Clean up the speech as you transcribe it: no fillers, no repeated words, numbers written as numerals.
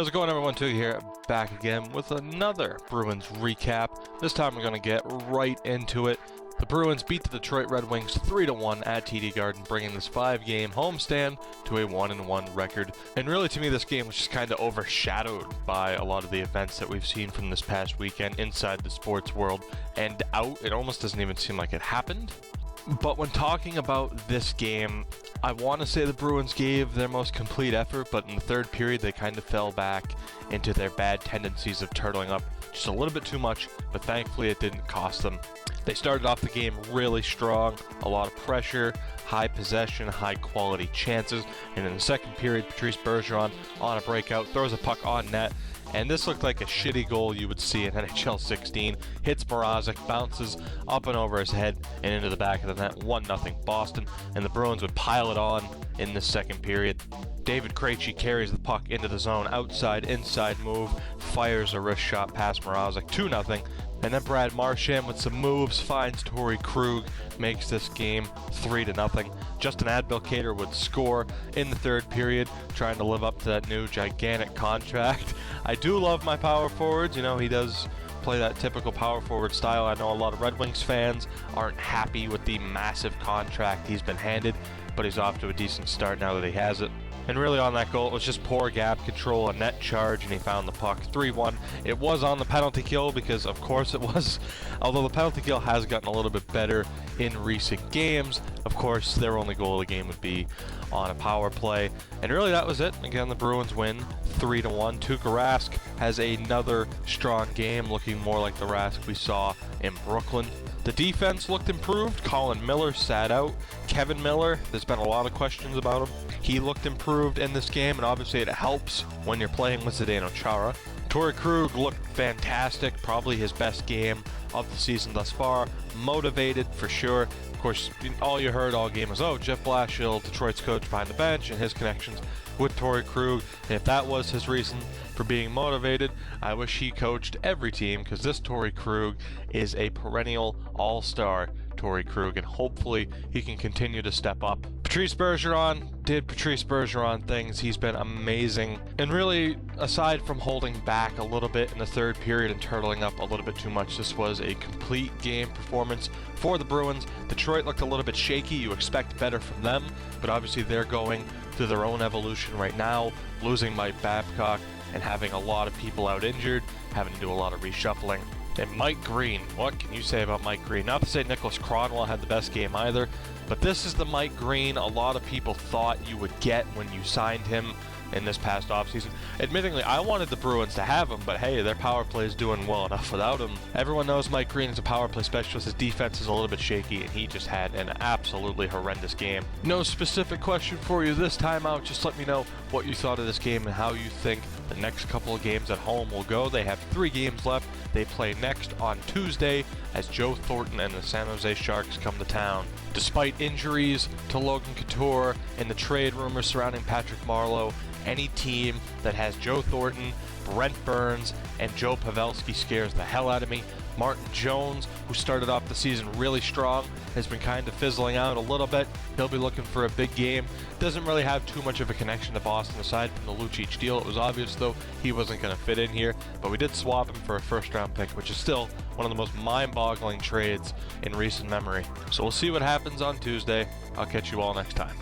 How's it going, everyone? Two here, back again with another Bruins recap. This time we're going to get right into it. The Bruins beat the Detroit Red Wings 3-1 at TD Garden, bringing this 5-game homestand to a 1-1 record. And really, to me, this game was just kind of overshadowed by a lot of the events that we've seen from this past weekend inside the sports world and out. It almost doesn't even seem like it happened. But when talking about this game, I want to say the Bruins gave their most complete effort, but in the third period they kind of fell back into their bad tendencies of turtling up just a little bit too much, but thankfully it didn't cost them. They started off the game really strong, a lot of pressure, high possession, high quality chances, and in the second period, Patrice Bergeron on a breakout throws a puck on net, and this looked like a shitty goal you would see in NHL 16. Hits Rask, bounces up and over his head and into the back of the net. 1-0 Boston, and the Bruins would pile it on in the second period. David Krejci carries the puck into the zone, outside, inside move, fires a wrist shot past Mrazek, 2-0. And then Brad Marchand with some moves finds Torrey Krug, makes this game 3-0. Justin Advocator would score in the third period, trying to live up to that new gigantic contract. I do love my power forwards. You know, he does play that typical power forward style. I know a lot of Red Wings fans aren't happy with the massive contract he's been handed, but he's off to a decent start now that he has it. And really on that goal, it was just poor gap control, a net charge, and he found the puck. 3-1. It was on the penalty kill because, of course, it was. Although the penalty kill has gotten a little bit better in recent games, of course, their only goal of the game would be on a power play. And really, that was it. Again, the Bruins win 3-1. Tuukka Rask has another strong game, looking more like the Rask we saw in Brooklyn. The defense looked improved. Colin Miller sat out. Kevin Miller, there's been a lot of questions about him. He looked improved in this game, and obviously it helps when you're playing with Zdeno Chara. Torrey Krug looked fantastic, probably his best game of the season thus far. Motivated for sure. Of course, all you heard all game was, oh, Jeff Blashill, Detroit's coach behind the bench, and his connections with Torrey Krug. And if that was his reason for being motivated, I wish he coached every team, because this Torrey Krug is a perennial all-star Torrey Krug, and hopefully he can continue to step up. Patrice Bergeron did Patrice Bergeron things. He's been amazing. And really, aside from holding back a little bit in the third period and turtling up a little bit too much, this was a complete game performance for the Bruins. Detroit looked a little bit shaky. You expect better from them, but obviously they're going through their own evolution right now, losing Mike Babcock and having a lot of people out injured, having to do a lot of reshuffling. And Mike Green, what can you say about Mike Green? Not to say Nicholas Cronwell had the best game either, but this is the Mike Green a lot of people thought you would get when you signed him in this past offseason. Admittingly, I wanted the Bruins to have him, but hey, their power play is doing well enough without him. Everyone knows Mike Green is a power play specialist. His defense is a little bit shaky, and he just had an absolutely horrendous game. No specific question for you this time out. Just let me know what you thought of this game and how you think the next couple of games at home will go. They have 3 games left. They play next on Tuesday as Joe Thornton and the San Jose Sharks come to town. Despite injuries to Logan Couture and the trade rumors surrounding Patrick Marleau, any team that has Joe Thornton, Brent Burns, and Joe Pavelski scares the hell out of me. Martin Jones, who started off the season really strong, has been kind of fizzling out a little bit. He'll be looking for a big game. Doesn't really have too much of a connection to Boston aside from the Lucic deal. It was obvious, though, he wasn't going to fit in here, but we did swap him for a first-round pick, which is still one of the most mind-boggling trades in recent memory. So we'll see what happens on Tuesday. I'll catch you all next time.